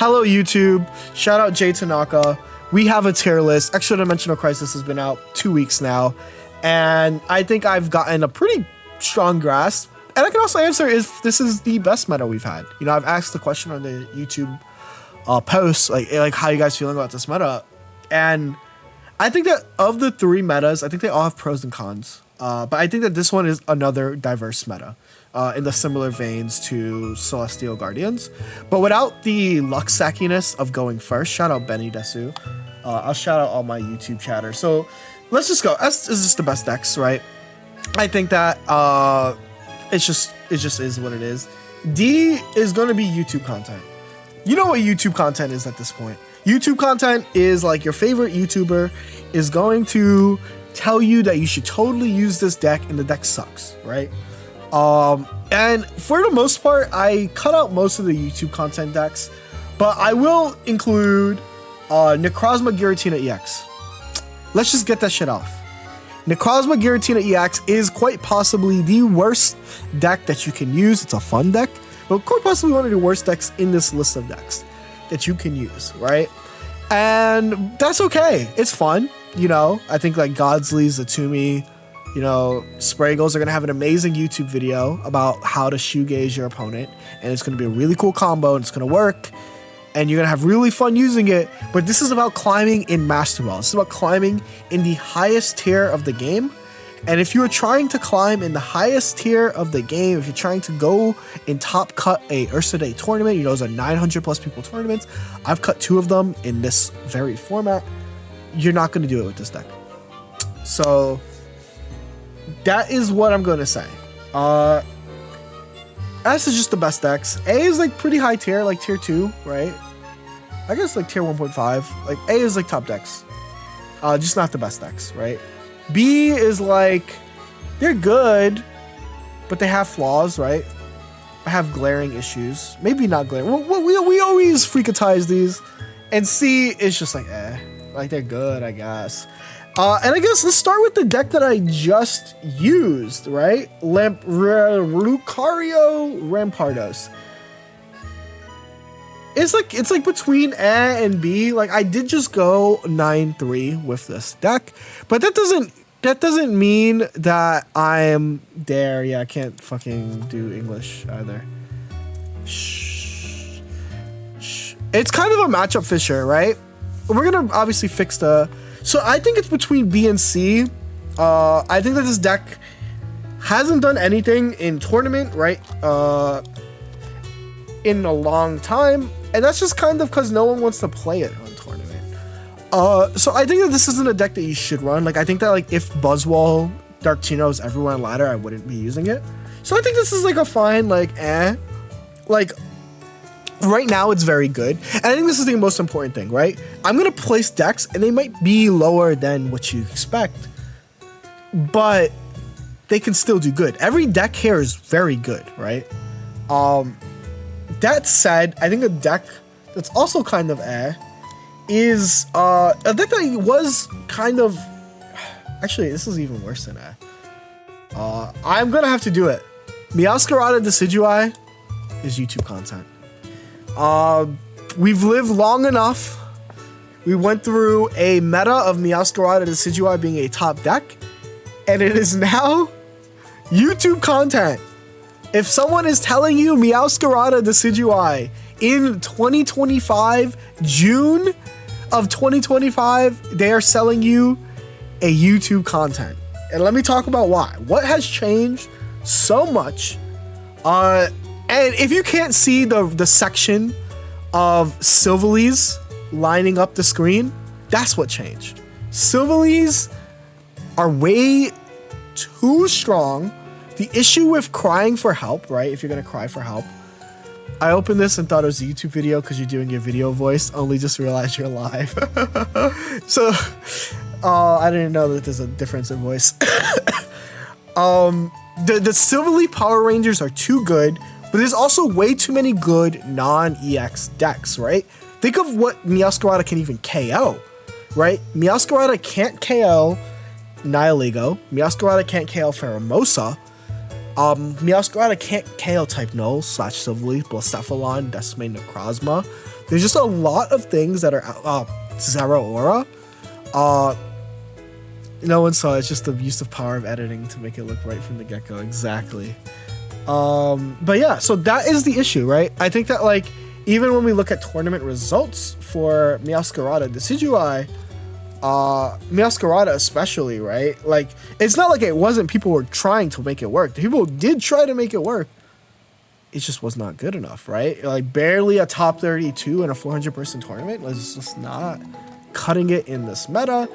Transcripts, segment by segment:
Hello, YouTube. Shout out Jay Tanaka. We have a tier list. Extradimensional Crisis has been out 2 weeks now, and I think I've gotten a pretty strong grasp. And I can also answer if this is the best meta we've had. You know, I've asked the question on the YouTube post, like how you guys feeling about this meta, and I think that of the 3 metas, I think they all have pros and cons. But I think that this one is another diverse meta in the similar veins to Celestial Guardians, but without the luck sackiness of going first. Shout out Benny Desu. I'll shout out all my YouTube chatters. So let's just go. S is just the best decks, right? I think that it just is what it is. D is going to be YouTube content. You know what YouTube content is at this point. YouTube content is like your favorite YouTuber is going to tell you that you should totally use this deck and the deck sucks, right? And for the most part, I cut out most of the YouTube content decks, but I will include Necrozma Giratina EX. Let's just get that shit off. Necrozma Giratina EX is quite possibly the worst deck that you can use. It's a fun deck, but quite possibly one of the worst decks in this list of decks that you can use, right? And that's okay. It's fun, you know. I think like Godsleys, Atumi, you know, Spraggles are gonna have an amazing YouTube video about how to shoegaze your opponent, and it's gonna be a really cool combo, and it's gonna work, and you're gonna have really fun using it. But this is about climbing in Master Ball. This is about climbing in the highest tier of the game. And if you are trying to climb in the highest tier of the game, if you're trying to go and top cut a Ursa Day tournament, you know, those are 900 plus people tournaments. I've cut 2 of them in this very format. You're not going to do it with this deck. So that is what I'm going to say. S is just the best decks. A is like pretty high tier, like tier 2, right? I guess like tier 1.5. Like A is like top decks. Just not the best decks, right? B is like, they're good, but they have flaws, right? I have glaring issues. Maybe not glaring. We always freakatize these. And C is just like, like they're good, I guess. And I guess let's start with the deck that I just used, right? Lucario Rampardos. It's like between A and B. Like I did just go 9-3 with this deck, but that doesn't mean that I'm there. Yeah, I can't fucking do English either. Shh. It's kind of a matchup for sure, right? We're gonna obviously fix the. So I think it's between B and C. I think that this deck hasn't done anything in tournament, right? In a long time. And that's just kind of because no one wants to play it on tournament. So I think that this isn't a deck that you should run. Like, I think that, like, if Buzzwole Darkchino is everywhere on ladder, I wouldn't be using it. So I think this is, like, a fine, like, Like, right now, it's very good. And I think this is the most important thing, right? I'm going to place decks, and they might be lower than what you expect. But they can still do good. Every deck here is very good, right? That said, I think a deck that's also kind of is a deck that was kind of. Actually, this is even worse than I'm gonna have to do it. Meowscarada Decidueye is YouTube content. We've lived long enough. We went through a meta of Meowscarada Decidueye being a top deck, and it is now YouTube content. If someone is telling you Meowscarada Decidueye in 2025, June of 2025, they are selling you a YouTube content. And let me talk about why. What has changed so much? And if you can't see the section of Silvally's lining up the screen, that's what changed. Silvallys are way too strong. The issue with crying for help, right? If you're gonna cry for help, I opened this and thought it was a YouTube video because you're doing your video voice. Only just realized you're live. So, I didn't know that there's a difference in voice. The Silvally Power Rangers are too good, but there's also way too many good non-EX decks, right? Think of what Meowscarada can even KO, right? Meowscarada can't KO Nihilego. Meowscarada can't KO Pheromosa. Meowscarada can't KO type Null / Silvally, Blacephalon, Decimate Necrozma. There's just a lot of things that are Zeraora. No one saw it. It's just the use of power of editing to make it look right from the get-go. Exactly. But yeah, so that is the issue, right? I think that like even when we look at tournament results for Meowscarada Decidueye, Meowscarada especially, right? Like it's not like it wasn't people were trying to make it work. People did try to make it work. It just was not good enough, right? Like barely a top 32 in a 400-person tournament was just not cutting it in this meta.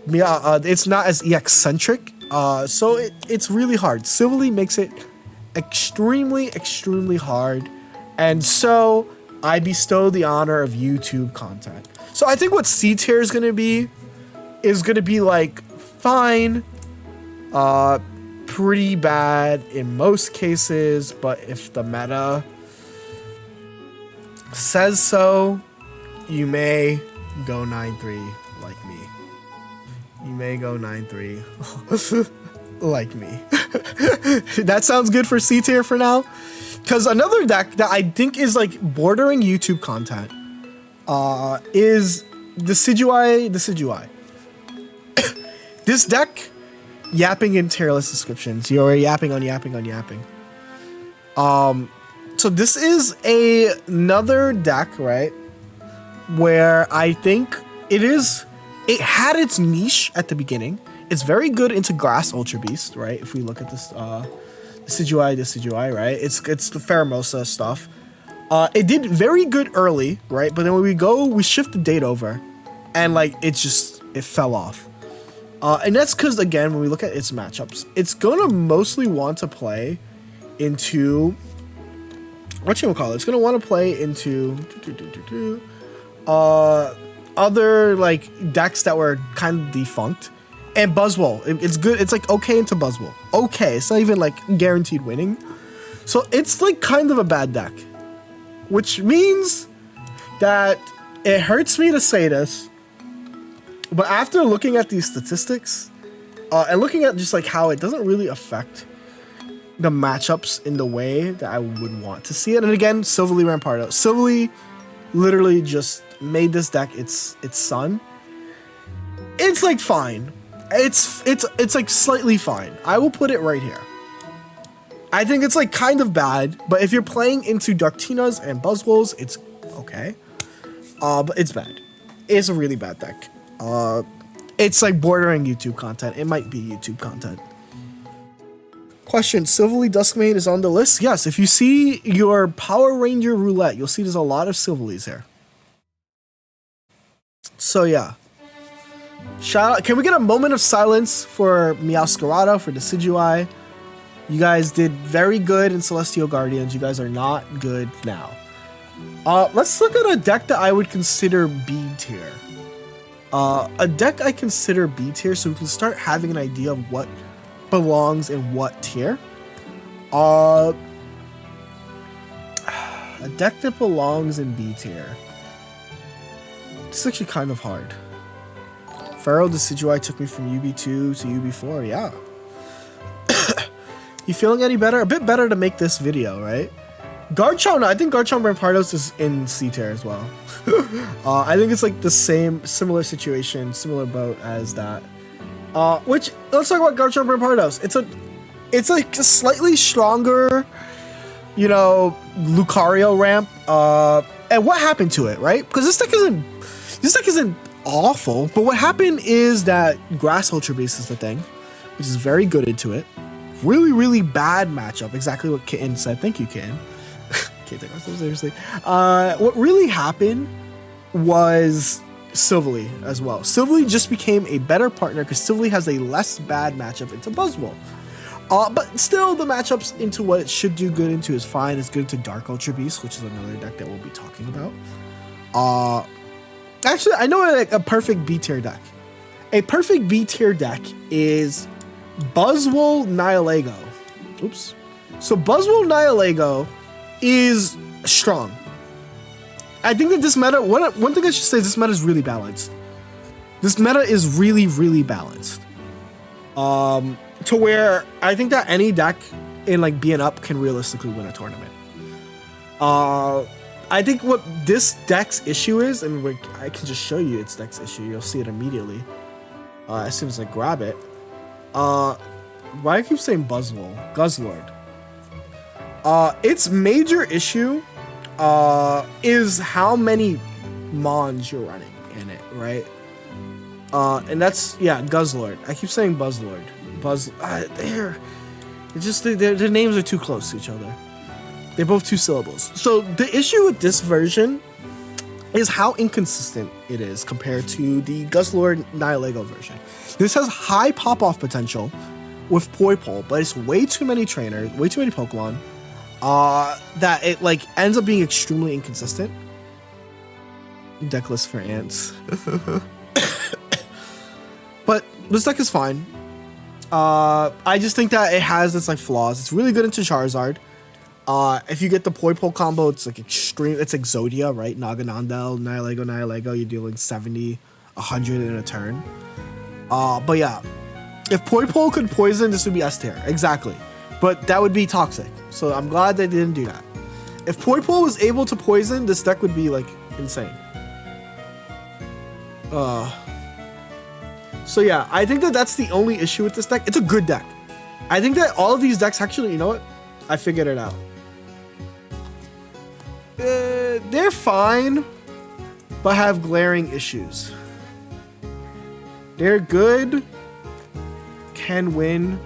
It's not as EX-centric, so it's really hard. Silvally makes it extremely hard, and so I bestow the honor of YouTube content. So I think what C tier is gonna be like fine, pretty bad in most cases, but if the meta says so, you may go 9-3 like me. You may go 9-3 like me. That sounds good for C tier for now. Because another deck that I think is like bordering YouTube content is the Decidueye. This deck, yapping in tier list descriptions. You're yapping on yapping on yapping. So this is another deck, right? Where I think it had its niche at the beginning. It's very good into Grass Ultra Beast, right? If we look at this, Decidueye, right? It's the Pheromosa stuff. It did very good early, right? But then when we shift the date over, and like it fell off. And that's because again, when we look at its matchups, it's gonna mostly want to play into It's gonna want to play into other like decks that were kind of defunct, and Buzzwole. It's good. It's like okay into Buzzwole. Okay, it's not even like guaranteed winning. So it's like kind of a bad deck, which means that it hurts me to say this, but after looking at these statistics and looking at just like how it doesn't really affect the matchups in the way that I would want to see it. And again, Silvally Rampardo. Silvally literally just made this deck its son. It's like fine. It's like slightly fine. I will put it right here. I think it's like kind of bad, but if you're playing into Darktinas and Buzzwoles, it's okay. But it's bad. It's a really bad deck. It's like bordering YouTube content. It might be YouTube content. Question, Silvally Duskmane is on the list? Yes, if you see your Power Ranger roulette, you'll see there's a lot of Silvallies here. So yeah. Shout out, can we get a moment of silence for Meowscarada, for Decidueye? You guys did very good in Celestial Guardians. You guys are not good now. Let's look at a deck that I would consider B tier. A deck I consider B tier so we can start having an idea of what belongs in what tier. A deck that belongs in B tier. It's actually kind of hard. Pharaoh Decidueye took me from UB2 to UB4, yeah. You feeling any better? A bit better to make this video, right? Garchomp, I think Garchomp Rampardos is in C tier as well. I think it's like the similar situation, similar boat as that. Which, let's talk about Garchomp Rampardos. It's like a slightly stronger, you know, Lucario ramp. And what happened to it, right? Because this deck isn't awful, but what happened is that Grass Ultra Beast is the thing, which is very good into it. Really, really bad matchup. Exactly what Kitten said. Thank you, Kitten. Can't take myself seriously. What really happened was Silvally as well. Silvally just became a better partner because Silvally has a less bad matchup into Buzzwole. But still, the matchups into what it should do good into is fine. It's good into Dark Ultra Beast, which is another deck that we'll be talking about. Actually, I know a perfect B tier deck. A perfect B tier deck is Buzzwole Nihilego. Oops. So Buzzwole Nihilego is strong. I think that this meta, one thing I should say is this meta is really balanced. This meta is really, really balanced. To where I think that any deck in like B and up can realistically win a tournament. I think what this deck's issue is, and I can just show you its deck's issue. You'll see it immediately as soon as I grab it. Why do I keep saying Guzzlord? Its major issue is how many Mons you're running in it, right? And that's, yeah, Guzzlord. I keep saying Buzzlord. Their names are too close to each other. They're both 2 syllables. So the issue with this version is how inconsistent it is compared to the Guzzlord Nihilego version. This has high pop-off potential with Poipole, but it's way too many trainers, way too many Pokemon, that it like ends up being extremely inconsistent. Deckless for ants. But this deck is fine. I just think that it has its like flaws. It's really good into Charizard. If you get the Poipole combo, it's like extreme. It's Exodia, right? Naganadel, Nihilego, you're dealing 70, 100 in a turn. But yeah, if Poipole could poison, this would be S tier. Exactly. But that would be toxic. So I'm glad they didn't do that. If Poipole was able to poison, this deck would be like insane. So yeah, I think that that's the only issue with this deck. It's a good deck. I think that all of these decks actually, you know what? I figured it out. They're fine, but have glaring issues. They're good, can win,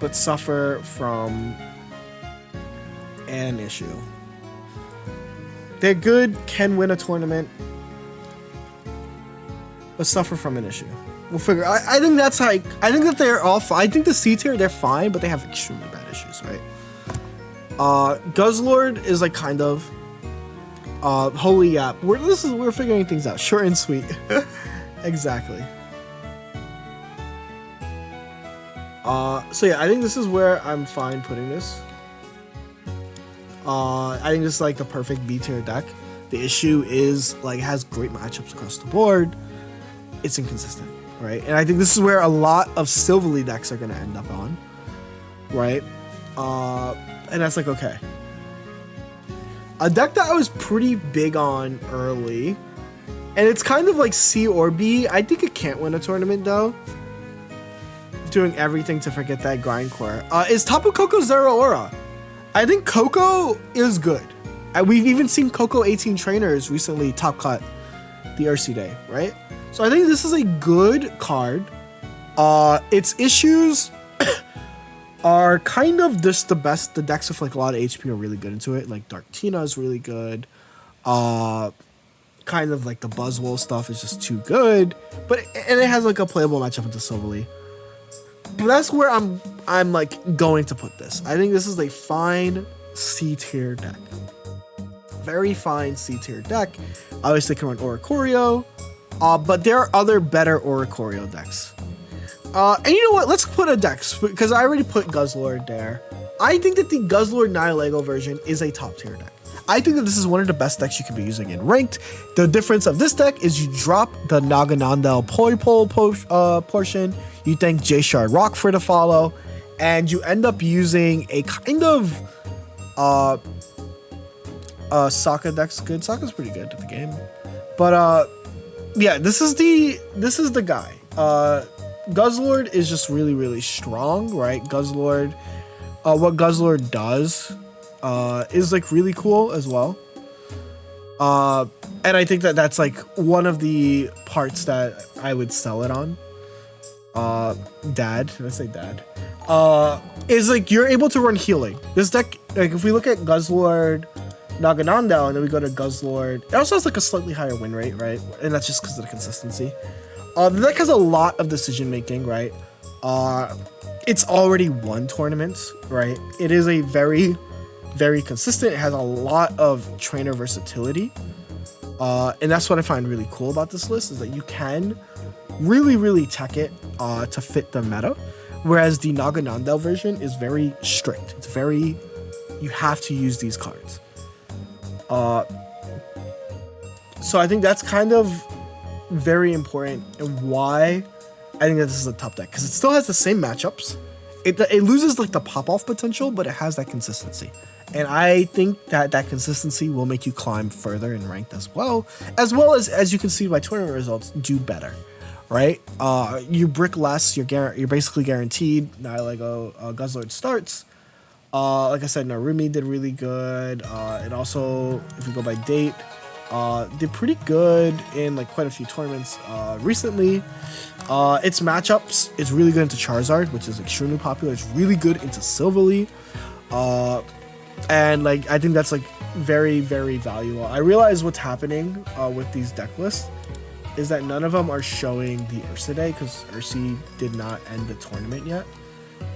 but suffer from an issue. They're good, can win a tournament, but suffer from an issue. We'll figure. I think that's like. I think that they're all fine. I think the C tier they're fine, but they have extremely bad issues, right? Guzzlord is like kind of. Holy yap. We're figuring things out. Short and sweet. Exactly. So yeah, I think this is where I'm fine putting this. I think this is like the perfect B tier deck. The issue is like it has great matchups across the board. It's inconsistent, right? And I think this is where a lot of Silvally decks are going to end up on, right? And that's like, okay. A deck that I was pretty big on early, and it's kind of like C or B. I think it can't win a tournament, though. Doing everything to forget that grindcore. Is Tapu Koko Zeraora. I think Koko is good. We've even seen Koko 18 trainers recently top cut the Ursi Day, right? So I think this is a good card. Its issues are kind of just the best. The decks with like a lot of HP are really good into it. Like Dark Tina is really good. Kind of like the Buzzwole stuff is just too good. And it has like a playable matchup into Silvally. But that's where I'm like going to put this. I think this is a fine C tier deck. Very fine C tier deck. Obviously can run Oricorio. But there are other better Oricorio decks. And you know what? Let's put a deck, because I already put Guzzlord there. I think that the Guzzlord Nihilego version is a top tier deck. I think that this is one of the best decks you could be using in ranked. The difference of this deck is you drop the Naganadel Poipole portion, you thank J-Shard Rock for the follow, and you end up using a kind of Sokka deck's good. Sokka's pretty good at the game. But yeah, this is the guy. Guzzlord is just really, really strong, right? Guzzlord, what Guzzlord does is like really cool as well. And I think that that's like one of the parts that I would sell it on. Dad, did I say dad? Is like you're able to run healing. This deck, like if we look at Guzzlord, Naganadel, and then we go to Guzzlord, it also has like a slightly higher win rate, right? And that's just because of the consistency. The deck has a lot of decision making, right? It's already won tournaments, right? It is a very, very consistent. It has a lot of trainer versatility. And that's what I find really cool about this list, is that you can really, really tech it to fit the meta. Whereas the Naganadel version is very strict. It's very, you have to use these cards. So I think that's kind of very important, and why I think that this is a top deck, because it still has the same matchups. it loses like the pop-off potential, but it has that consistency. And I think that consistency will make you climb further in ranked as well as you can see by tournament results, do better, right? You brick less, you're basically guaranteed. Guzzlord starts. Like I said, Narumi did really good. And also, if you go by date, did pretty good in like quite a few tournaments recently. Its matchups is really good into Charizard, which is extremely popular. It's really good into Silvally. And like I think that's like very, very valuable. I realize what's happening with these deck lists is that none of them are showing the Ursa Day because Ursa did not end the tournament yet.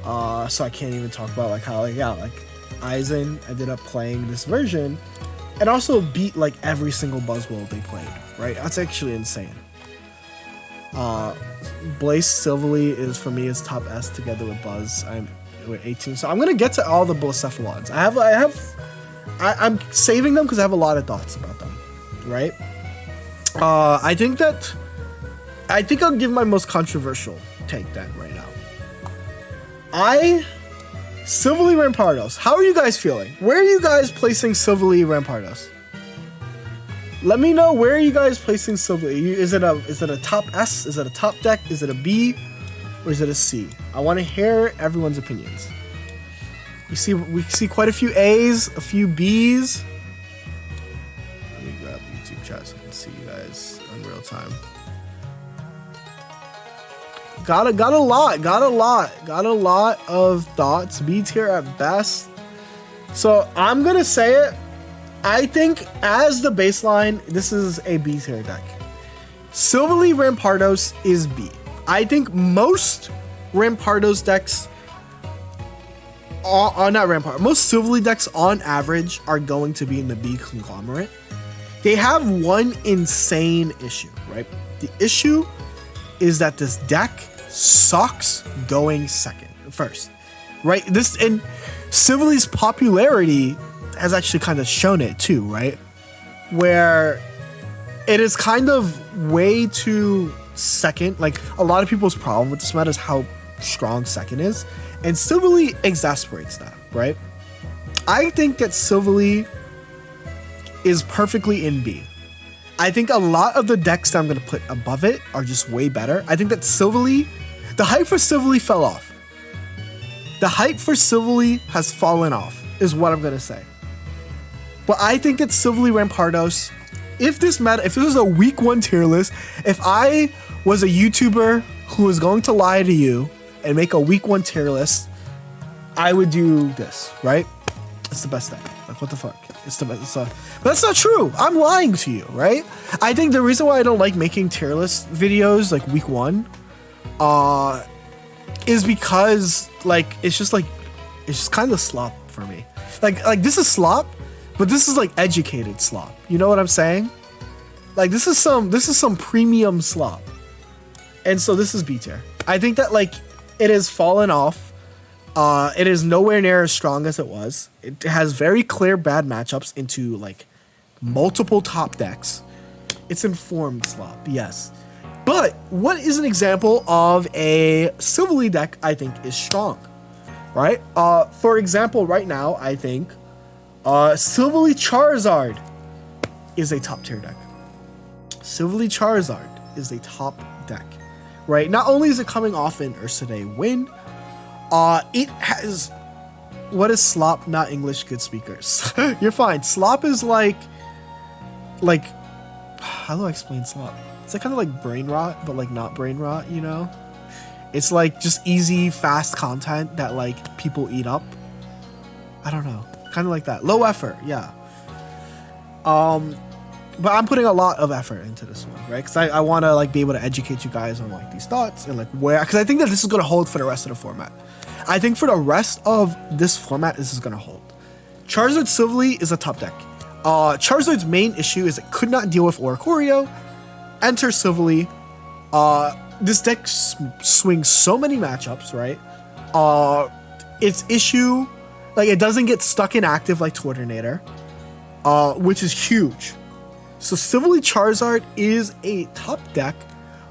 So I can't even talk about like how Aizen ended up playing this version and also beat like every single Buzzwole they played, right? That's actually insane. Blaze Silvally is for me is top S together with Buzz. I'm with 18, so I'm gonna get to all the Blacephalons. I'm saving them because I have a lot of thoughts about them, right? I think I'll give my most controversial take then right now. Silvally Rampardos. How are you guys feeling? Where are you guys placing Silvally Rampardos? Let me know, where are you guys placing Silvally? Is it a top S? Is it a top deck? Is it a B? Or is it a C? I want to hear everyone's opinions. We see quite a few A's, a few B's. Let me grab YouTube chat so I can see you guys in real time. Got a lot of thoughts. B tier at best. So I'm gonna say it. I think as the baseline, this is a B tier deck. Silvally Rampardos is B. I think most Rampardos decks are not Rampart. Most Silvally decks on average are going to be in the B conglomerate. They have one insane issue, right? The issue is that this deck sucks going first, right? This and Silvally's popularity has actually kind of shown it too, right? Where it is kind of way too second. Like a lot of people's problem with this meta is how strong second is, and Silvally exasperates that, right? I think that Silvally is perfectly in B. I think a lot of the decks that I'm going to put above it are just way better. I think that Silvally, the hype for Silvally fell off. The hype for Silvally has fallen off, is what I'm going to say. But I think that Silvally Rampardos, if this was a week 1 tier list, if I was a YouTuber who was going to lie to you and make a week 1 tier list, I would do this, right? It's the best deck. Like, what the fuck? It's the best. But that's not true. I'm lying to you, right? I think the reason why I don't like making tier list videos like week 1 is because like it's just kind of slop for me. Like this is slop, but this is like educated slop. You know what I'm saying? Like this is some premium slop. And so this is B tier. I think that like it has fallen off. It is nowhere near as strong as it was. It has very clear bad matchups into like multiple top decks. It's informed slop, yes. But what is an example of a Silvally deck I think is strong, right? For example, right now, I think Silvally Charizard is a top tier deck. Silvally Charizard is a top deck, right? Not only is it coming off an Ursa Day win, it has, what is slop? Not English good speakers. You're fine. Slop is like, how do I explain slop? It's like kind of like brain rot, but like not brain rot, you know? It's like just easy, fast content that like people eat up. I don't know. Kind of like that. Low effort, yeah. But I'm putting a lot of effort into this one, right? Because I want to like be able to educate you guys on like these thoughts and like where, because I think that this is going to hold for the rest of the format. I think for the rest of this format, this is going to hold. Charizard Silvally is a top deck. Charizard's main issue is it could not deal with Oricorio. Enter Silvally. This deck swings so many matchups, right? Its issue, like it doesn't get stuck in active like Twitternator, which is huge. So Silvally Charizard is a top deck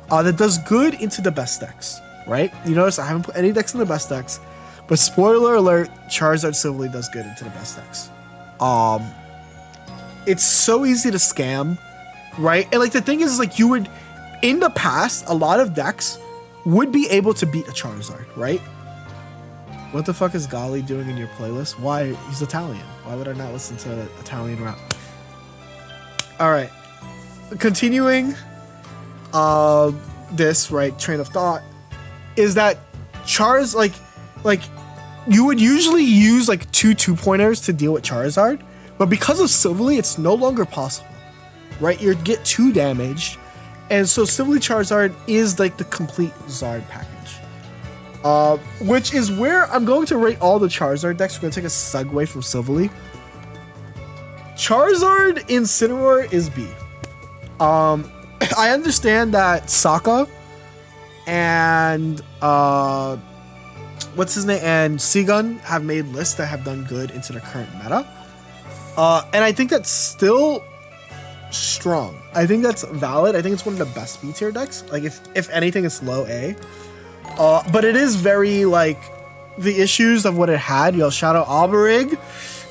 that does good into the best decks, right? You notice I haven't put any decks in the best decks. But spoiler alert, Charizard Silvally does good into the best decks. It's so easy to scam, right? And like the thing is like you would, in the past, a lot of decks would be able to beat a Charizard, right? What the fuck is Gali doing in your playlist? Why? He's Italian. Why would I not listen to Italian rap? All right. Continuing this, right, train of thought is that like you would usually use like two pointers to deal with Charizard, but because of Silvally, it's no longer possible, right? You get 2 damaged, and so Silvally Charizard is like the complete Zard package. Which is where I'm going to rate all the Charizard decks. We're going to take a segue from Silvally. Charizard Incineroar is B. I understand that Sokka and what's his name and Seagun have made lists that have done good into the current meta. And I think that's still strong. I think that's valid. I think it's one of the best B tier decks. Like if anything, it's low A. But it is very like the issues of what it had. Yo, shout out Alberig.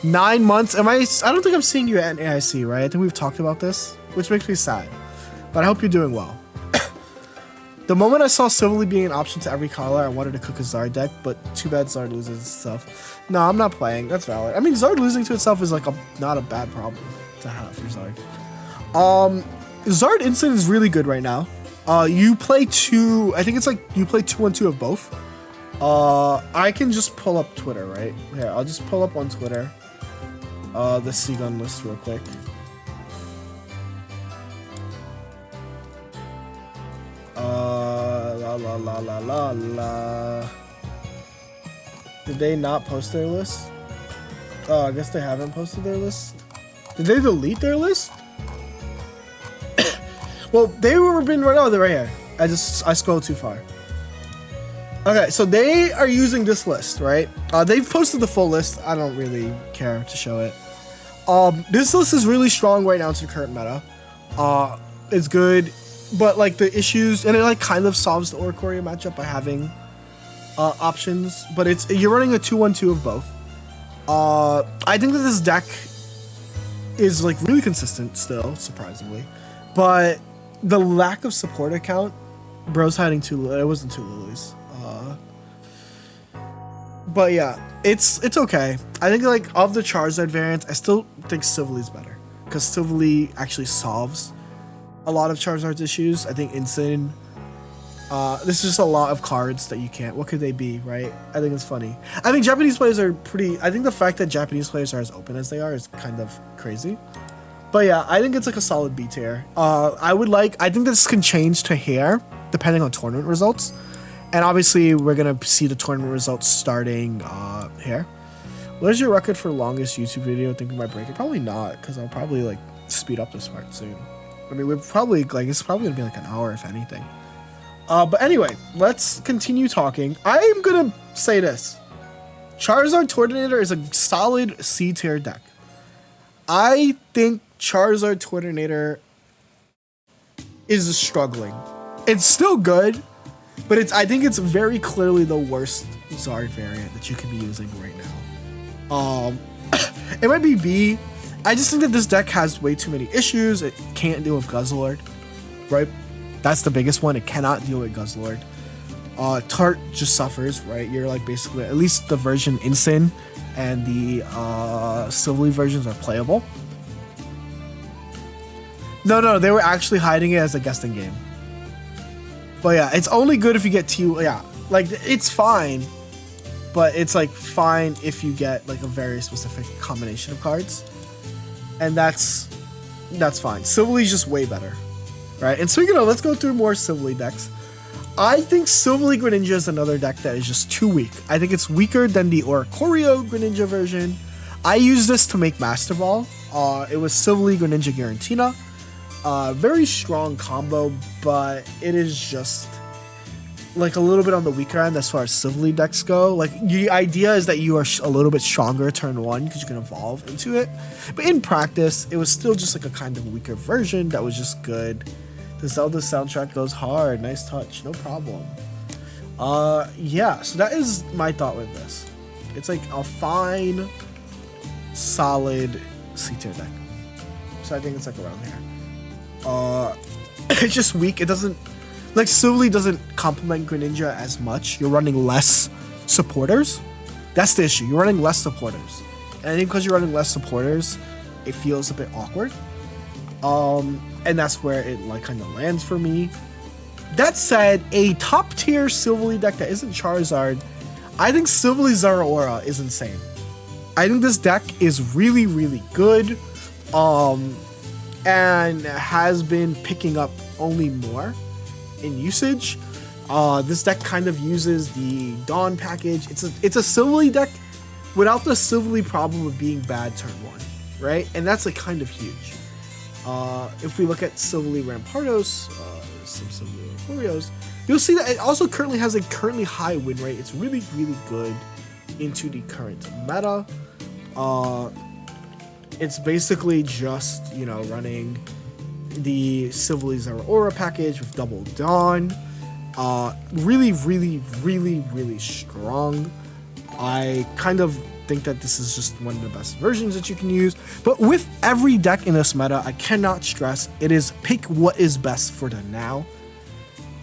9 months. I don't think I'm seeing you at AIC, right? I think we've talked about this, which makes me sad. But I hope you're doing well. The moment I saw Silvally being an option to every color, I wanted to cook a Zard deck, but too bad Zard loses itself. No, I'm not playing. That's valid. I mean, Zard losing to itself is like not a bad problem to have for Zard. Zard Instant is really good right now. You play 2, I think it's like you play 2 on 2 of both. I can just pull up Twitter, right? Here, I'll just pull up on Twitter the Seagun list real quick. La. Did they not post their list? Oh, I guess they haven't posted their list. Did they delete their list? Well, they were been right over there, right here. I scrolled too far. Okay, so they are using this list, right? They've posted the full list. I don't really care to show it. This list is really strong right now to the current meta. It's good, but like the issues, and it like kind of solves the Oricorio matchup by having options. But you're running a 2-1-2 of both. I think that this deck is like really consistent still, surprisingly, but the lack of support account, bro's hiding it wasn't 2 lilies. But yeah, it's okay. I think like of the Charizard variants, I still think Silvally's better because Silvally actually solves a lot of Charizard's issues. I think Insane. This is just a lot of cards that you can't. What could they be, right? I think it's funny. I think Japanese players are pretty. I think the fact that Japanese players are as open as they are is kind of crazy. But yeah, I think it's like a solid B tier. I think this can change to hair depending on tournament results. And obviously, we're going to see the tournament results starting here. What is your record for longest YouTube video? Thinking about breaking? Probably not, because I'll probably like speed up this part soon. I mean, it's probably going to be like an hour, if anything. But anyway, let's continue talking. I'm going to say this. Charizard Tornador is a solid C tier deck. I think Charizard Tornador is struggling. It's still good. But I think it's very clearly the worst Zard variant that you could be using right now. It might be B. I just think that this deck has way too many issues. It can't deal with Guzzlord, right? That's the biggest one. It cannot deal with Guzzlord. Tart just suffers, right? You're like basically, at least the version in Sin and the Silvally versions are playable. No, they were actually hiding it as a guessing game. But yeah, it's only good if you get like it's fine, but it's like fine if you get like a very specific combination of cards, and that's fine. Silvally's just way better, right? And speaking of, let's go through more Silvally decks. I think Silvally Greninja is another deck that is just too weak. I think it's weaker than the Oricorio Greninja version. I used this to make Master Ball. It was Silvally Greninja Giratina. Very strong combo, but it is just like a little bit on the weaker end as far as Silvally decks go. Like the idea is that you are a little bit stronger turn 1 because you can evolve into it. But in practice, it was still just like a kind of weaker version that was just good. The Zelda soundtrack goes hard. Nice touch. No problem. Yeah, so that is my thought with this. It's like a fine, solid C-tier deck. So I think it's like around here. It's just weak. It doesn't, like, Silvally doesn't complement Greninja as much. You're running less supporters. That's the issue. You're running less supporters. And I think because you're running less supporters, it feels a bit awkward. And that's where it like kind of lands for me. That said, a top tier Silvally deck that isn't Charizard, I think Silvally Zeraora is insane. I think this deck is really, really good, and has been picking up only more in usage. This deck kind of uses the Dawn package. It's a Silvally deck without the Silvally problem of being bad turn 1, right? And that's like kind of huge. If we look at Silvally Rampardos, some Silvally Variations, you'll see that it also currently has a high win rate. It's really, really good into the current meta. It's basically just, you know, running the Silvally Zeraora package with double Dawn. Really, really, really, really strong. I kind of think that this is just one of the best versions that you can use. But with every deck in this meta, I cannot stress, it is pick what is best for the now.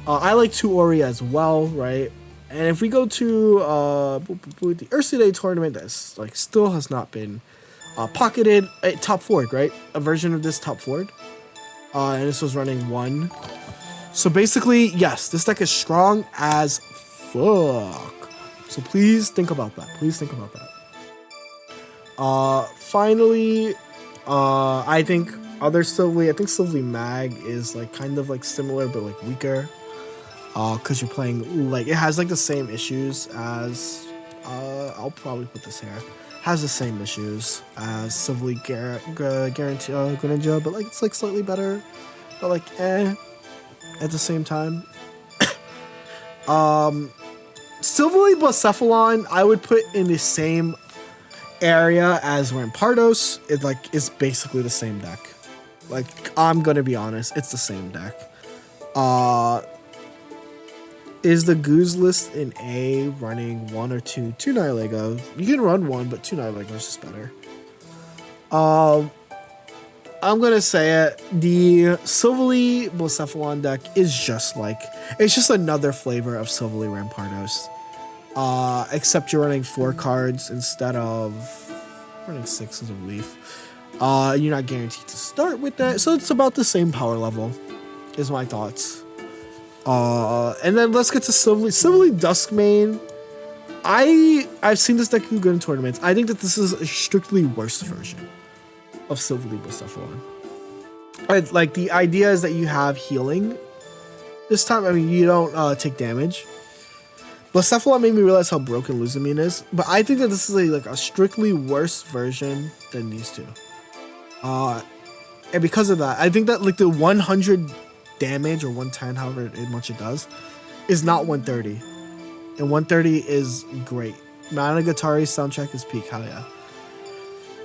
I like Tuori as well, right? And if we go to the Earth Day tournament, that's like still has not been pocketed, a top forward, right? A version of this top forward. And this was running 1. So basically, yes, this deck is strong as fuck. So please think about that. Please think about that. Finally, I think Silvally Mag is like kind of like similar but like weaker. Because you're playing like it has like the same issues as I'll probably put this here. Has the same issues as Silvally Greninja, but like it's like slightly better. But like at the same time. Silvally Blacephalon, I would put in the same area as Rampardos. It like is basically the same deck. Like I'm gonna be honest, it's the same deck. Is the Guzzlord in A running 1 or 2? 2 Nihilego. You can run 1, but 2 Nihilego is just better. I'm gonna say it. The Silvally Blacephalon deck is just like, it's just another flavor of Silvally Rampardos. Except you're running 4 cards instead of running 6 as a relief. You're not guaranteed to start with that, so it's about the same power level, is my thoughts. And then let's get to Silvally Duskmane. I've seen this deck go in tournaments. I think that this is a strictly worse version of Silvally Blacephalon. Like the idea is that you have healing. This time, I mean, you don't take damage. Blacephalon made me realize how broken Lusamine is, but I think that this is like a strictly worse version than these two. And because of that, I think that like the 100 damage or 110, however much it does, is not 130. And 130 is great. Monogatari's soundtrack is peak, hell yeah.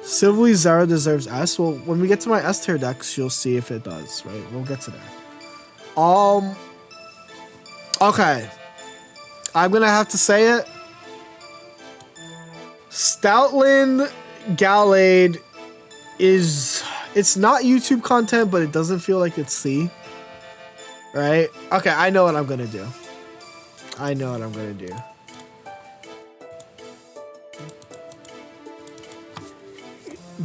Silvally Zara deserves S. Well, when we get to my S tier decks, you'll see if it does, right? We'll get to there. Okay. I'm gonna have to say it. Stoutland Gallade is, it's not YouTube content, but it doesn't feel like it's C. Right? Okay, I know what I'm gonna do.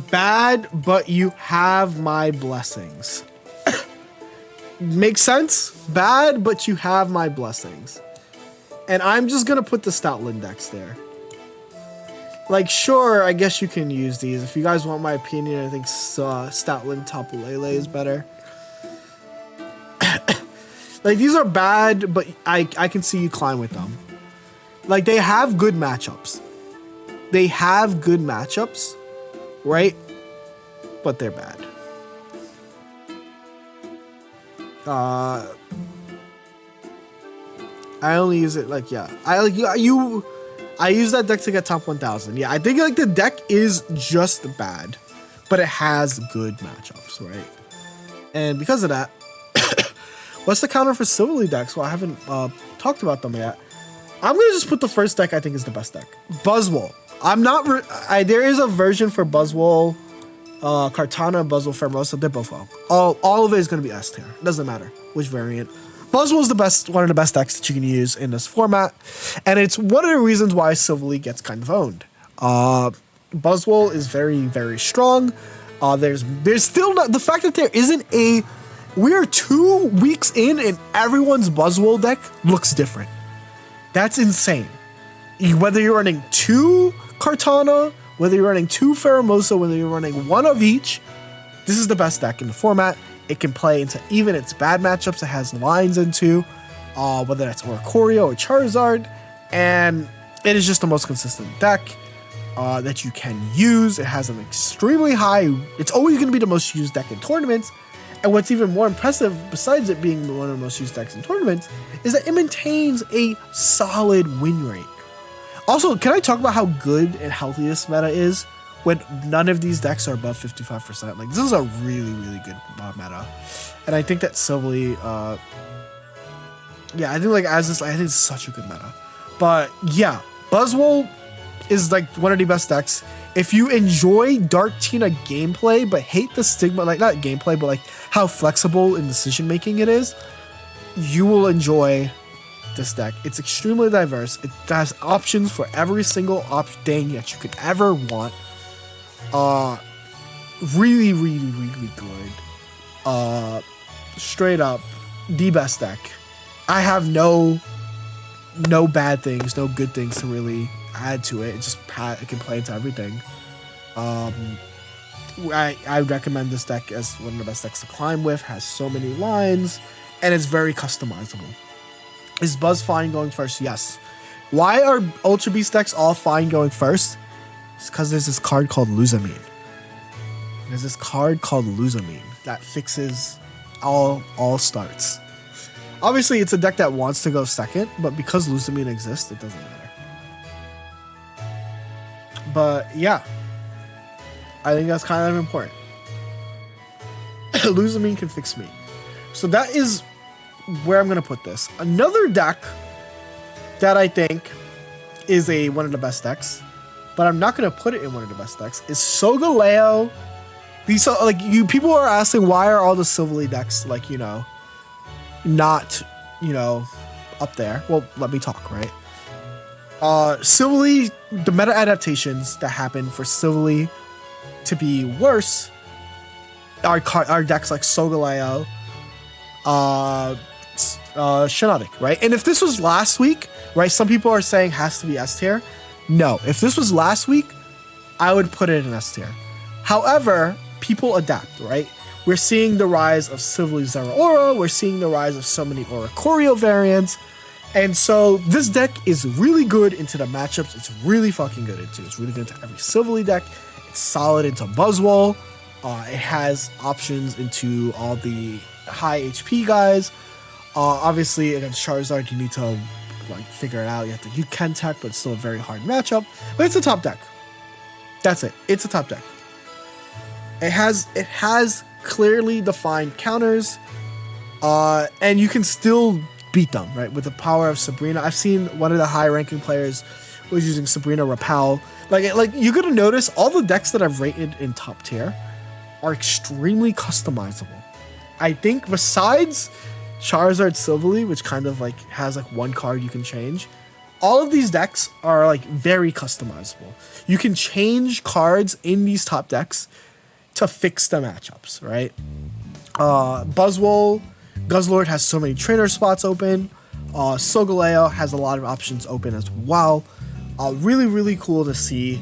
Bad, but you have my blessings. Makes sense? Bad, but you have my blessings. And I'm just gonna put the Stoutland decks there. Like, sure, I guess you can use these. If you guys want my opinion, I think Stoutland Tapu Lele is better. Like, these are bad, but I can see you climb with them. Like, they have good matchups. Right? But they're bad. I only use it, like, yeah. I use that deck to get top 1000. Yeah, I think, like, the deck is just bad. But it has good matchups, right? And because of that, what's the counter for Silvally decks? Well, I haven't talked about them yet. I'm gonna just put the first deck I think is the best deck. Buzzwole. There is a version for Buzzwole, Kartana, Buzzwole, Pheromosa. They're both well. All of it is gonna be S tier. It doesn't matter which variant. Buzzwole is one of the best decks that you can use in this format, and it's one of the reasons why Silvally gets kind of owned. Buzzwole is very, very strong. There's still not the fact that there isn't a. We're 2 weeks in and everyone's Buzzwole deck looks different. That's insane. Whether you're running 2 Kartana, whether you're running 2 Pheromosa, whether you're running 1 of each, this is the best deck in the format. It can play into even its bad matchups. It has lines into, whether that's Oricorio or Charizard, and it is just the most consistent deck that you can use. It has an extremely high. It's always going to be the most used deck in tournaments. And what's even more impressive, besides it being one of the most used decks in tournaments, is that it maintains a solid win rate. Also, can I talk about how good and healthy this meta is when none of these decks are above 55%? Like, this is a really, really good meta. And I think that Silvally, I think like as this, I think it's such a good meta. But yeah, Buzzwole is like one of the best decks. If you enjoy Dark Tina gameplay, but hate the stigma, like not gameplay, but like how flexible in decision making it is, you will enjoy this deck. It's extremely diverse. It has options for every single thing that you could ever want. Really, really, really good. Straight up, the best deck. I have no bad things, no good things to really add to it. It can play into everything. I recommend this deck as one of the best decks to climb with. Has so many lines, and it's very customizable. Is Buzz fine going first? Yes. Why are Ultra Beast decks all fine going first? It's because there's this card called Luzamine. That fixes all starts. Obviously, it's a deck that wants to go second, but because Luzamine exists, it doesn't matter. But yeah, I think that's kind of important. Luzamine can fix me. So that is where I'm going to put this. Another deck that I think is one of the best decks, but I'm not going to put it in one of the best decks, is Solgaleo. People are asking, why are all the Silvally decks, not, up there? Well, let me talk, right? Silvally, the meta adaptations that happen for Silvally to be worse are decks like Solgaleo, Shiinotic, right? And if this was last week, right, some people are saying has to be S tier. No, if this was last week, I would put it in S tier. However, people adapt, right? We're seeing the rise of Silvally Zeraora. We're seeing the rise of so many Oricorio variants. And so this deck is really good into the matchups. It's really fucking good into. It's really good into every Silvally deck. It's solid into Buzzwole. It has options into all the high HP guys. Obviously, against Charizard, you need to figure it out. You can tech, but it's still a very hard matchup. But it's a top deck. That's it. It's a top deck. It has clearly defined counters, and you can still beat them, right? With the power of Sabrina. I've seen one of the high-ranking players was using Sabrina Repel. You're gonna notice all the decks that I've rated in top tier are extremely customizable. I think besides Charizard Silvally, which kind of has one card you can change, all of these decks are very customizable. You can change cards in these top decks to fix the matchups, right? Buzzwole, Guzzlord has so many trainer spots open. Solgaleo has a lot of options open as well. Really, really cool to see.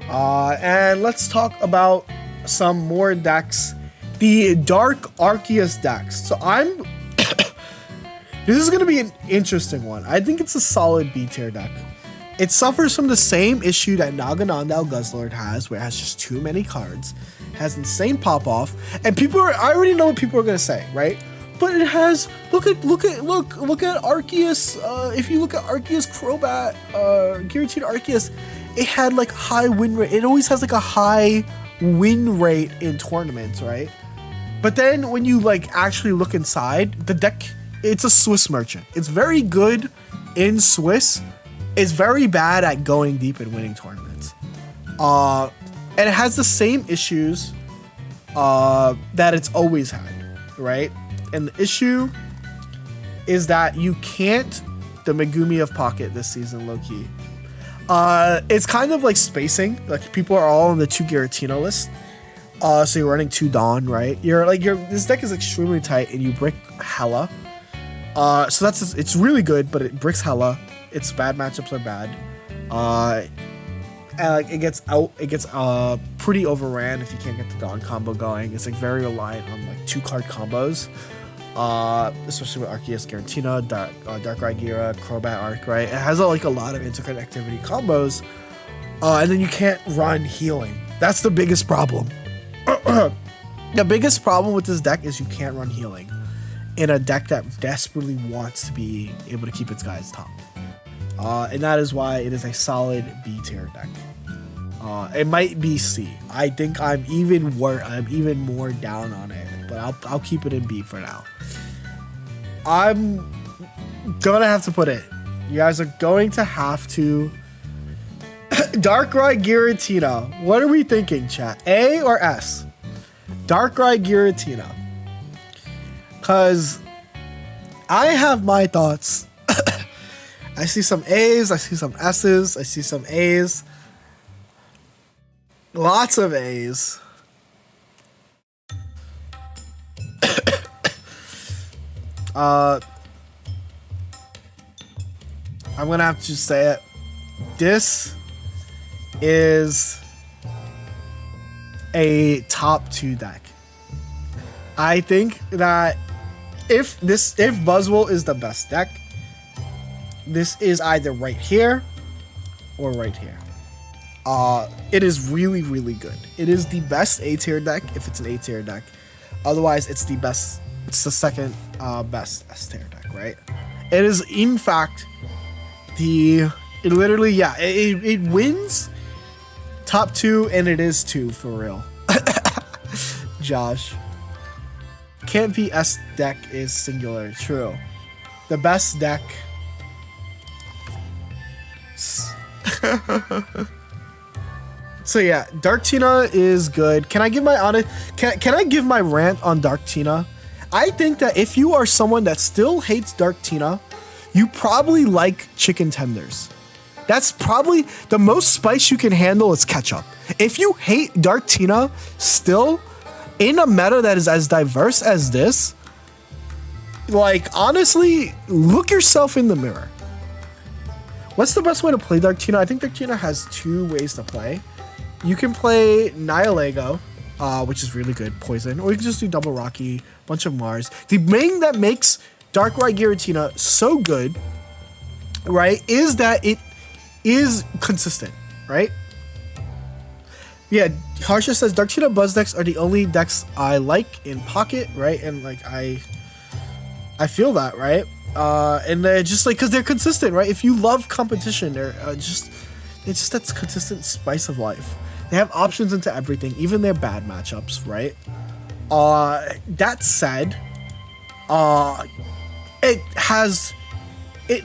And let's talk about some more decks. The Dark Arceus decks. So this is going to be an interesting one. I think it's a solid B tier deck. It suffers from the same issue that Naganadel Guzzlord has, where it has just too many cards, has insane pop off, and I already know what people are going to say, right? But it has, look at Arceus. If you look at Arceus Crobat, Guaranteed Arceus, it had high win rate. It always has a high win rate in tournaments, right? But then when you actually look inside the deck, it's a Swiss merchant. It's very good in Swiss is very bad at going deep and winning tournaments. And it has the same issues that it's always had, right? And the issue is that you can't the Megumi of Pocket this season, low-key. It's kind of like spacing. Like, people are all on the 2 Giratina list. So you're running 2 Dawn, right? This deck is extremely tight, and you brick hella. So it's really good, but it bricks hella. Its bad matchups are bad. And like it gets pretty overran if you can't get the Dawn combo going. It's like very reliant on like 2-card combos. Especially with Arceus Giratina, Darkrai Gira, Crobat Arc, right? It has like a lot of interconnectivity combos. And then you can't run healing. That's the biggest problem. The biggest problem with this deck is you can't run healing in a deck that desperately wants to be able to keep its guys top. And that is why it is a solid B tier deck. It might be C. I think I'm even more down on it, but I'll keep it in B for now. I'm gonna have to put it. You guys are going to have to. Darkrai Giratina. What are we thinking, chat? A or S? Darkrai Giratina. Cause I have my thoughts. I see some A's, I see some S's, I see some A's. Lots of A's. I'm gonna have to just say it. This is a top 2 deck. I think that if Buzzwole is the best deck, this is either right here or right here. It is really, really good. It is the best A tier deck if it's an A tier deck. Otherwise, it's the best. It's the second best S tier deck, right? It is, in fact, it wins top 2, and it is 2 for real. Josh. Can't be S deck is singular. True. The best deck. So yeah, Darktina is good. Can I give my honest? Can I give my rant on Darktina? I think that if you are someone that still hates Darktina, you probably like chicken tenders. That's probably the most spice you can handle is ketchup. If you hate Darktina still in a meta that is as diverse as this, like honestly, look yourself in the mirror. What's the best way to play Darktina? I think Darktina has 2 ways to play. You can play Nihilego, which is really good, poison, or you can just do double Rocky, bunch of Mars. The main that makes Darkrai Giratina so good, right, is that it is consistent, right? Yeah, Harsha says Darktina Buzz decks are the only decks I like in Pocket, right? And like I feel that, right? And they're just like, because they're consistent, right? If you love competition, it's just that consistent spice of life. They have options into everything, even their bad matchups, right? That said,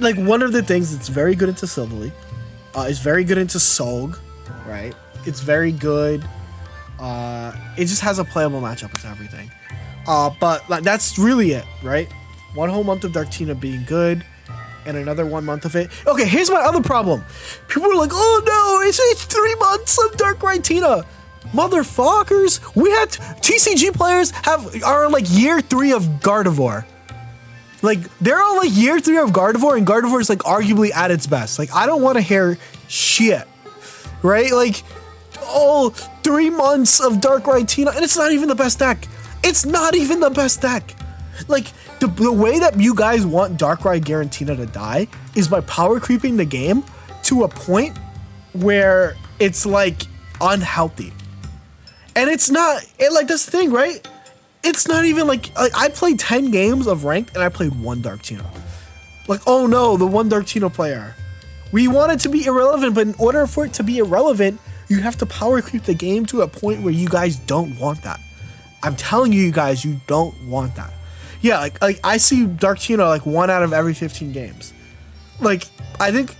like one of the things that's very good into Silvally, is very good into Solg, right? It's very good. It just has a playable matchup with everything. But like, that's really it, right? 1 whole month of Darktina being good, and another 1 month of it. Okay, here's my other problem. People are like, oh no, it's 3 months of Darkrai Tina. Motherfuckers, we had TCG players are on like year 3 of Gardevoir. Like, they're on like year 3 of Gardevoir, and Gardevoir is like arguably at its best. Like, I don't want to hear shit, right? Like, 3 months of Darkrai Tina, and it's not even the best deck. It's not even the best deck. Like, the way that you guys want Darkrai Giratina to die is by power creeping the game to a point where it's like unhealthy. And it's not, like, that's the thing, right? It's not even like I played 10 games of ranked and I played 1 Darktina. Like, oh no, the 1 Darktina player. We want it to be irrelevant, but in order for it to be irrelevant, you have to power creep the game to a point where you guys don't want that. I'm telling you guys, you don't want that. Yeah, like I see Darktina like 1 out of every 15 games. like, I think,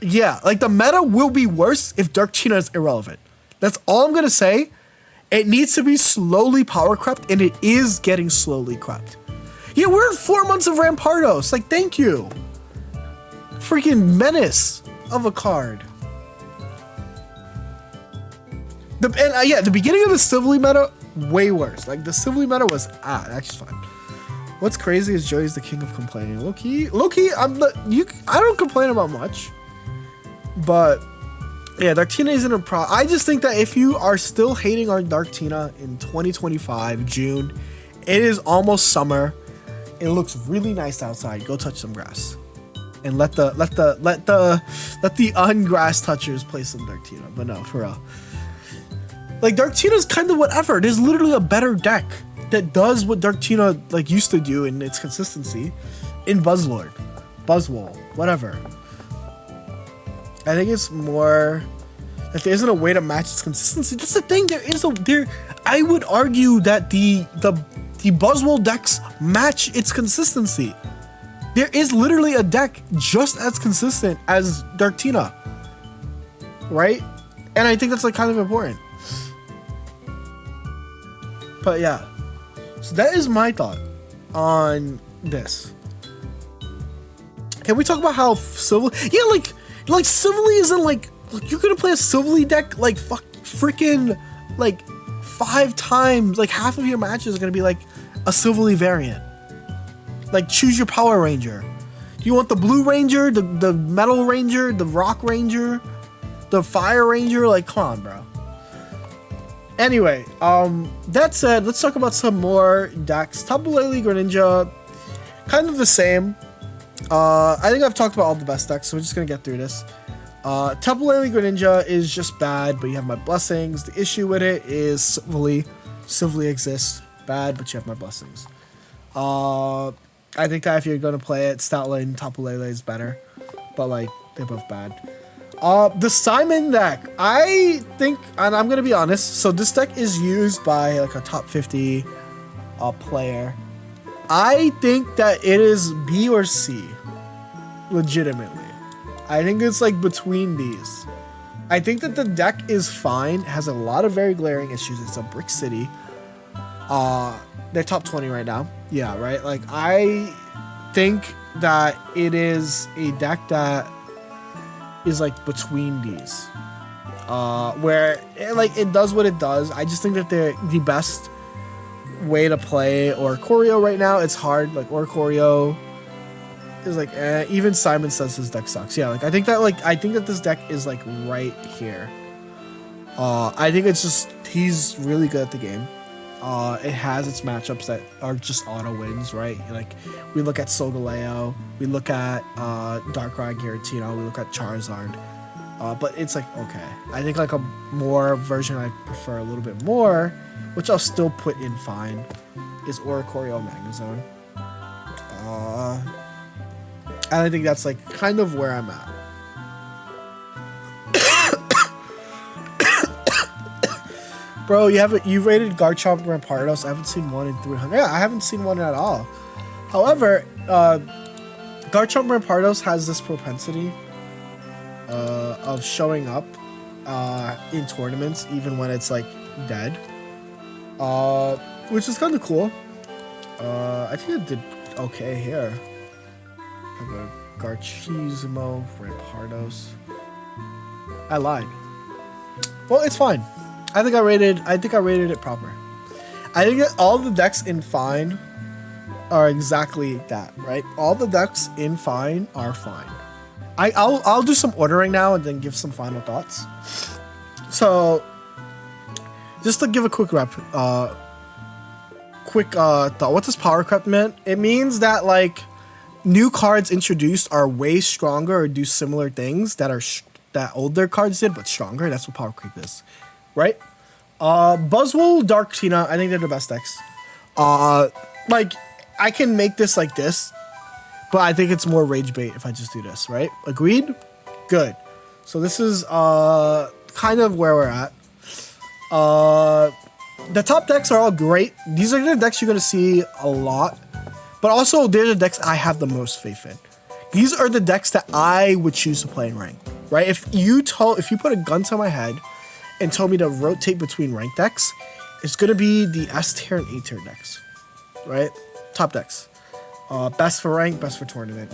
yeah, like the meta will be worse if Darktina is irrelevant. That's all I'm going to say. It needs to be slowly power crept, and it is getting slowly crept. Yeah, we're in 4 months of Rampardos. Like, thank you. Freaking menace of a card. Yeah, the beginning of the Silvally meta, way worse. Like, the Silvally meta was, actually fine. What's crazy is Jeudy's the king of complaining. Low-key, I don't complain about much. But, yeah, Darktina isn't a problem. I just think that if you are still hating on Darktina in 2025, June, it is almost summer. It looks really nice outside. Go touch some grass. And let the ungrass touchers play some Darktina. But no, for real. Like, Darktina's kind of whatever. There's literally a better deck that does what Darktina like used to do in its consistency in Guzzlord, Buzzwole, whatever. I think it's more that there isn't a way to match its consistency. That's the thing. I would argue that the Buzzwole decks match its consistency. There is literally a deck just as consistent as Darktina, right? And I think that's like kind of important. But yeah, so that is my thought on this. Can we talk about how Silvally? Yeah, like Silvally isn't like you're gonna play a Silvally deck like freaking like 5 times. Like half of your matches are gonna be like a Silvally variant. Like choose your Power Ranger. Do you want the Blue Ranger, the Metal Ranger, the Rock Ranger, the Fire Ranger? Like come on, bro. Anyway, that said, let's talk about some more decks. Tapu Lele Greninja, kind of the same. I think I've talked about all the best decks, so we're just gonna get through this. Tapu Lele Greninja is just bad, but you have my blessings. The issue with it is Silvally exists. Bad, but you have my blessings. I think that if you're gonna play it, Stoutland, Tapu Lele is better, but like they're both bad. The Simon deck, I think, and I'm gonna be honest, so this deck is used by like a top 50 player. I think that it is B or C, legitimately. I think it's like between these. I think that the deck is fine, has a lot of very glaring issues. It's a brick city. They're top 20 right now. Yeah, right? Like, I think that it is a deck that is like between these, where it does what it does. I just think that they're the best way to play Oricorio right now. It's hard. Like Oricorio is like even Simon says his deck sucks. Yeah, like I think that this deck is like right here. I think it's just he's really good at the game. It has its matchups that are just auto wins, right? Like we look at Solgaleo, we look at Darkrai Giratina, we look at Charizard, but it's like okay. I think like a more version I prefer a little bit more, which I'll still put in fine, is Oricorio Magnezone. And I think that's like kind of where I'm at. Bro, you've rated Garchomp Rampardos. I haven't seen one in 300. Yeah, I haven't seen one at all. However, Garchomp Rampardos has this propensity of showing up in tournaments even when it's like dead, which is kind of cool. I think it did okay here. Have a Garchizmo Rampardos. I lied. Well, it's fine. I think I rated it proper. I think that all the decks in fine are exactly that, right? All the decks in fine are fine. I'll do some ordering now and then give some final thoughts. So, just to give a quick thought. What does power creep mean? It means that like new cards introduced are way stronger or do similar things that older cards did, but stronger. That's what power creep is. Right? Buzzwole, Darktina, I think they're the best decks. Like, I can make this like this, but I think it's more rage bait if I just do this, right? Agreed? Good. So this is kind of where we're at. The top decks are all great. These are the decks you're going to see a lot, but also they're the decks I have the most faith in. These are the decks that I would choose to play in rank, right? If you put a gun to my head and told me to rotate between rank decks, it's gonna be the S tier and A tier decks, right? Top decks. Best for rank, best for tournament.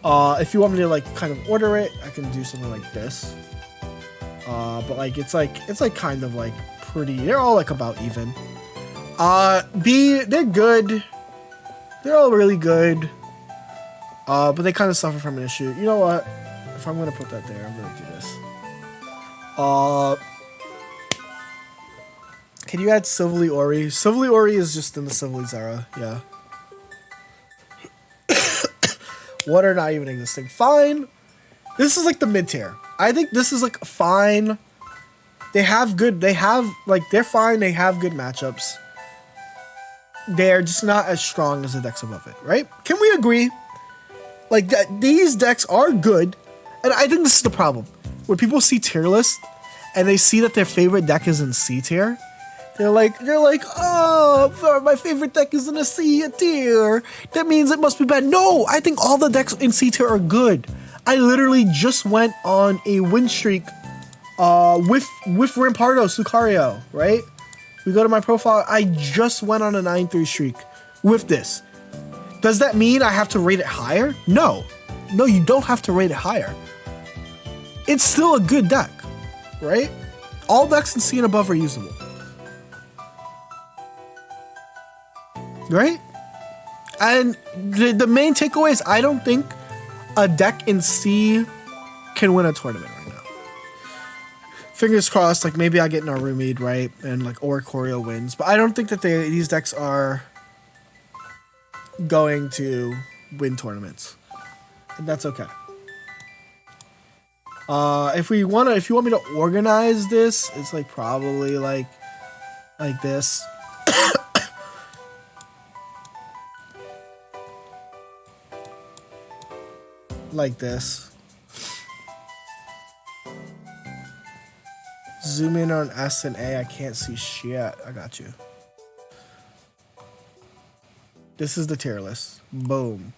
If you want me to like kind of order it, I can do something like this. But like it's like kind of like pretty. They're all like about even. B, they're good. They're all really good. But they kind of suffer from an issue. You know what? If I'm gonna put that there, I'm gonna do this. Can you add Silvally Ori? Silvally Ori is just in the Silvally era. Yeah. Water not even existing. Fine. This is like the mid tier. I think this is like fine. They're fine. They have good matchups. They're just not as strong as the decks above it, right? Can we agree? Like that, these decks are good, and I think this is the problem. When people see tier lists and they see that their favorite deck is in C tier, they're like, oh, my favorite deck is in a C tier. That means it must be bad. No, I think all the decks in C tier are good. I literally just went on a win streak with Rampardo Lucario, right? We go to my profile. I just went on a 9-3 streak with this. Does that mean I have to rate it higher? No. No, you don't have to rate it higher. It's still a good deck, right? All decks in C and above are usable. Right? And the main takeaway is I don't think a deck in C can win a tournament right now. Fingers crossed, like maybe I get Narumid, right? And like Oricorio wins. But I don't think that these decks are going to win tournaments. And that's okay. If you want me to organize this, it's like probably like this. Like this. Zoom in on S and A. I can't see shit. I got you. This is the tier list. Boom.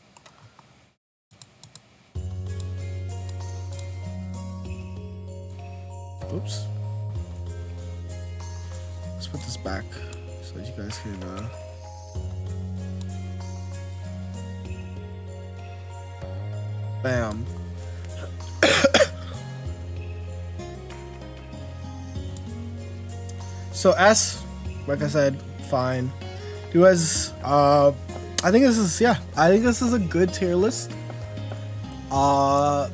Oops. Let's put this back so that you guys can bam. So S, like I said, fine. Do as I think this is a good tier list. I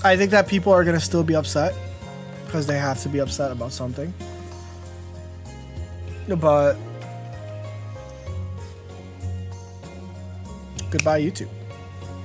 think that people are gonna still be upset because they have to be upset about something. But goodbye, YouTube.